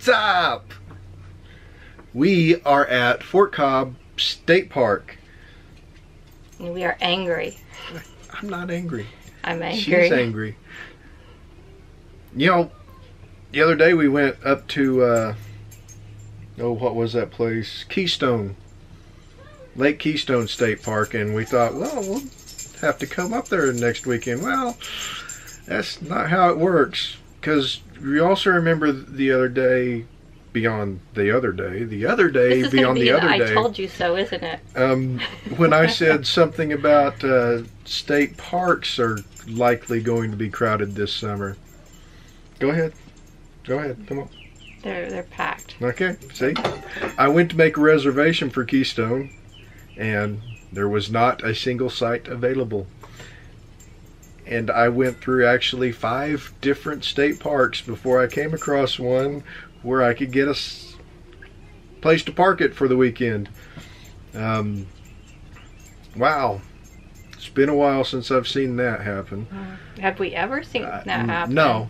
What's up? We are at Fort Cobb State Park. And we are angry. I'm not angry. I'm angry. She's angry. You know, the other day we went up to, what was that place? Keystone. Lake Keystone State Park, and we thought, well, we'll have to come up there next weekend. Well, that's not how it works, because you also remember the other day beyond the other day, beyond the other day. I told you so, isn't it? When I said something about state parks are likely going to be crowded this summer. Go ahead, come on. They're packed. Okay, see? I went to make a reservation for Keystone, and there was not a single site available. And I went through actually 5 different state parks before I came across one where I could get a place to park it for the weekend. Wow. It's been a while since I've seen that happen. Have we ever seen that happen? No,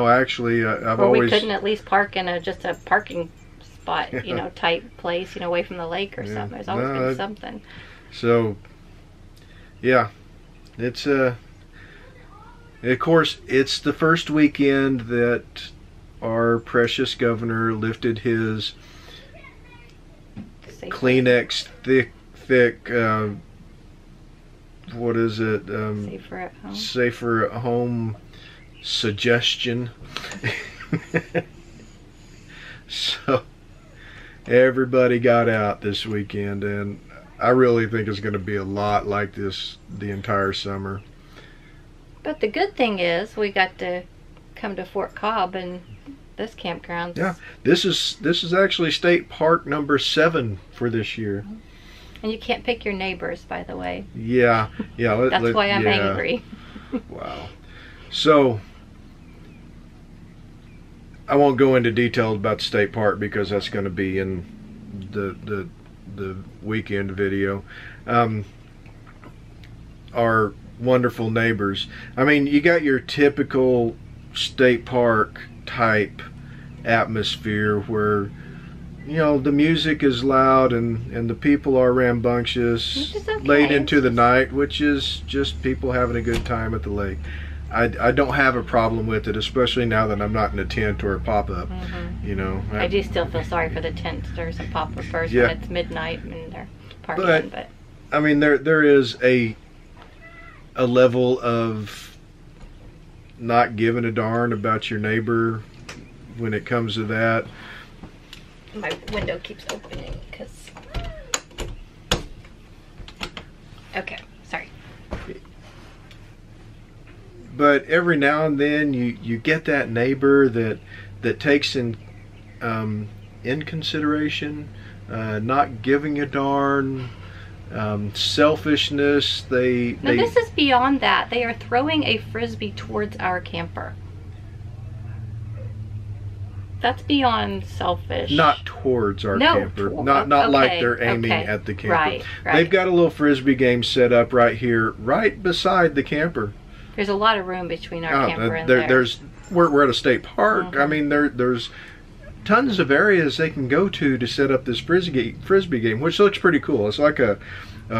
actually, I've or always... we couldn't at least park in just a parking spot, you know, type place, you know, away from the lake or something. There's always been something. So, yeah, it's of course, it's the first weekend that our precious governor lifted his Kleenex thick, what is it? Safer at home suggestion. So everybody got out this weekend, and I really think it's going to be a lot like this the entire summer. But the good thing is we got to come to Fort Cobb and this campground. Yeah, this is actually state park number 7 for this year. And you can't pick your neighbors, by the way. Yeah. That's why I'm angry. Wow. So I won't go into details about the state park because that's going to be in the weekend video. Our wonderful neighbors. I mean, you got your typical state park type atmosphere where, you know, the music is loud and the people are rambunctious late into the night, which is just people having a good time at the lake. I don't have a problem with it, especially now that I'm not in a tent or a pop-up. You know, I do still feel sorry for the tenters and pop-uppers when it's midnight and they're partying. But I mean, there is a level of not giving a darn about your neighbor when it comes to that. My window keeps opening because... Okay, sorry. But every now and then you get that neighbor that takes in consideration, not giving a darn, selfishness. Now this is beyond that. They are throwing a frisbee towards our camper. That's beyond selfish. Not towards our camper. Not like they're aiming at the camper. Right. They've got a little frisbee game set up right here, right beside the camper. There's a lot of room between our camper and theirs. We're at a state park. I mean, there's tons of areas they can go to set up this frisbee game, which looks pretty cool. It's like a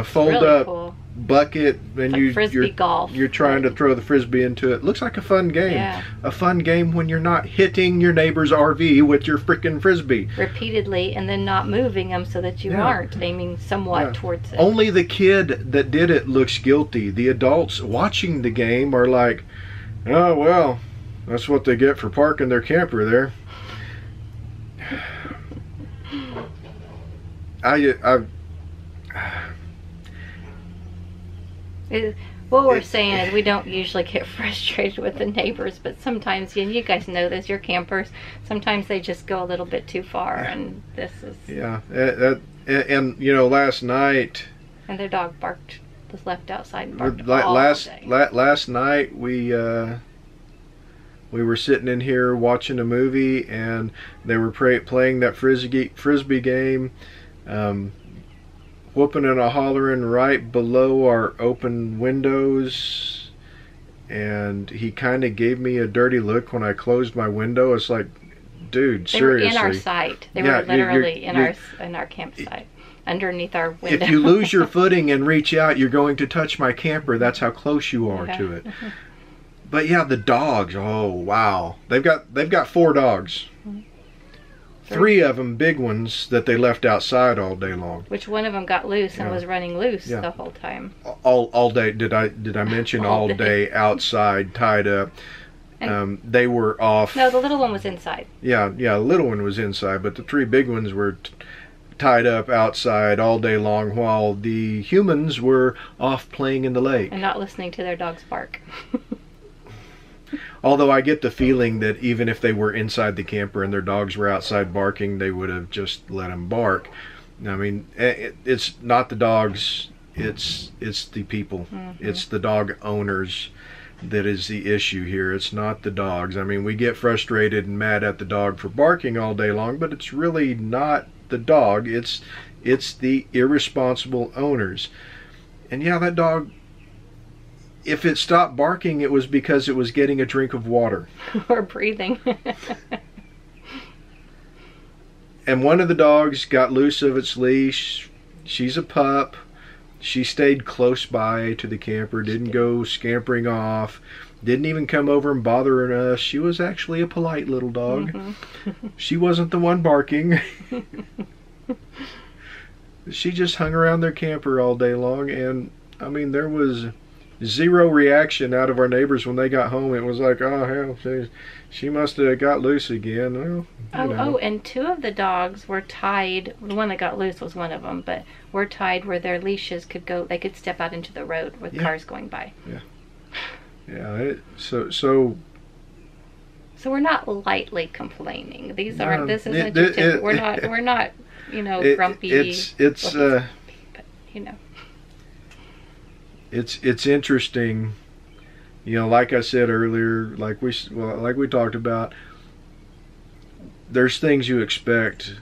fold-up bucket, and you're trying to throw the frisbee into it. Looks like a fun game. Yeah. A fun game when you're not hitting your neighbor's RV with your freaking frisbee repeatedly, and then not moving them so that you aren't aiming somewhat towards it. Only the kid that did it looks guilty. The adults watching the game are like, oh well, that's what they get for parking their camper there. What we're saying is we don't usually get frustrated with the neighbors, but sometimes, and you guys know this, your campers, sometimes they just go a little bit too far, and this is... Yeah, and you know, last night... And their dog was left outside and barked all day. Last night we were sitting in here watching a movie, and they were playing that frisbee game, whooping and hollering right below our open windows, and he kind of gave me a dirty look when I closed my window. It's like, dude, They seriously. were in our sight. They Yeah, were literally you're- in our campsite, underneath our window. If you lose your footing and reach out, you're going to touch my camper. That's how close you are to it. But yeah, the dogs. Oh wow, they've got 4 dogs. 3 of them big ones that they left outside all day long. Which one of them got loose and Yeah. was running loose Yeah. the whole time. All day. Did I mention all day outside, tied up? They were off. No, the little one was inside. Yeah, the little one was inside, but the 3 big ones were tied up outside all day long while the humans were off playing in the lake. And not listening to their dogs bark. Although I get the feeling that even if they were inside the camper and their dogs were outside barking, they would have just let them bark. I mean, it's not the dogs, it's the people. It's the dog owners that is the issue here. It's not the dogs. I mean, we get frustrated and mad at the dog for barking all day long, but it's really not the dog. It's the irresponsible owners. And yeah, that dog, if it stopped barking, it was because it was getting a drink of water. Or breathing. And one of the dogs got loose of its leash. She's a pup. She stayed close by to the camper, didn't go scampering off, didn't even come over and bothering us. She was actually a polite little dog. She wasn't the one barking. She just hung around their camper all day long, and I mean, there was 0 reaction out of our neighbors when they got home. It was like, oh hell, she must have got loose again. Well, Oh, and 2 of the dogs were tied. The one that got loose was one of them, but were tied where their leashes could go. They could step out into the road with cars going by. Yeah. So we're not lightly complaining. This No, isn't just we're not grumpy. It's but, it's interesting, like I said earlier, like we talked about, there's things you expect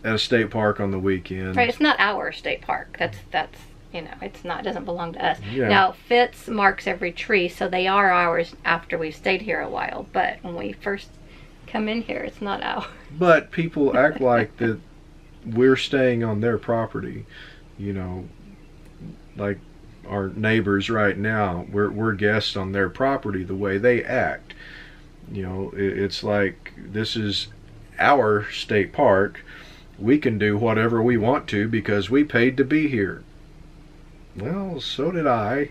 at a state park on the weekend. Right, it's not our state park. That's it's not, it doesn't belong to us. Yeah. Now, Fitz marks every tree, so they are ours after we've stayed here a while, but when we first come in here, it's not ours. But people act like that we're staying on their property, like our neighbors right now. We're guests on their property the way they act. It's like, this is our state park. We can do whatever we want to because we paid to be here. Well, so did I.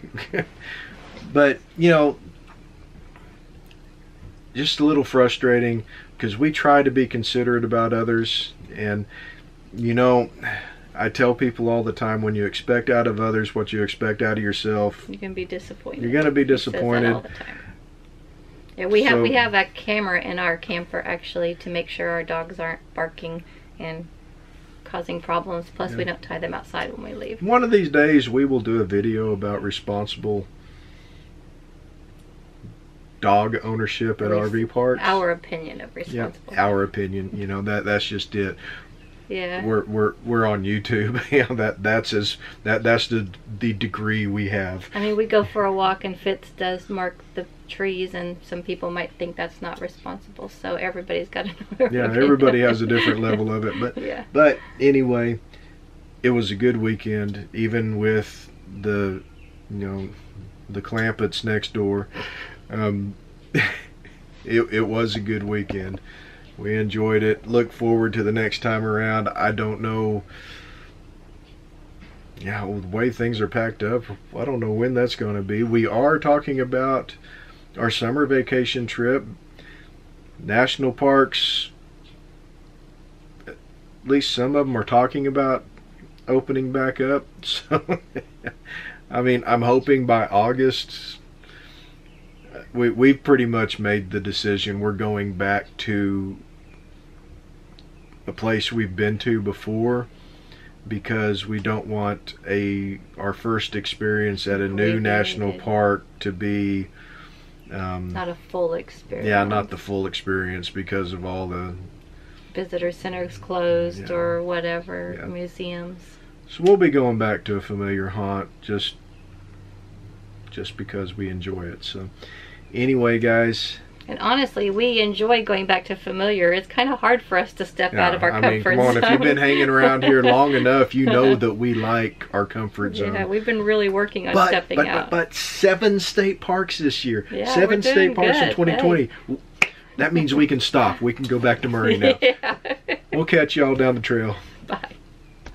But, just a little frustrating because we try to be considerate about others. And, I tell people all the time, when you expect out of others what you expect out of yourself, You can be disappointed. you're going to be He says that disappointed. all the time. Yeah, we have a camera in our camper actually to make sure our dogs aren't barking and causing problems. Plus, we don't tie them outside when we leave. One of these days we will do a video about responsible dog ownership at RV parks. Our opinion of responsible. Yeah, our opinion. That's just it. Yeah. We're on YouTube. That's the degree we have. I mean, we go for a walk and Fitz does mark the trees, and some people might think that's not responsible. So everybody's got another. Yeah, everybody has a different level of it. But yeah. But anyway, it was a good weekend, even with the the Clampetts next door. It was a good weekend. We enjoyed it. Look forward to the next time around. I don't know. Yeah, well, the way things are packed up, I don't know when that's going to be. We are talking about our summer vacation trip. National parks, at least some of them are talking about opening back up. So, I mean, I'm hoping by August. We've pretty much made the decision. We're going back to a place we've been to before, because we don't want our first experience at a new national park to be not a full experience. Yeah, not the full experience because of all the visitor centers closed or whatever, museums. So we'll be going back to a familiar haunt just because we enjoy it. So anyway, guys, And honestly, we enjoy going back to familiar. It's kind of hard for us to step out of our comfort come on, zone. if you've been hanging around here long enough, you know that we like our comfort zone. Yeah, we've been really working on stepping out. But 7 state parks this year. Yeah, 7 state parks good. in 2020. Hey. That means we can stop. We can go back to Murray now. Yeah. We'll catch y'all down the trail.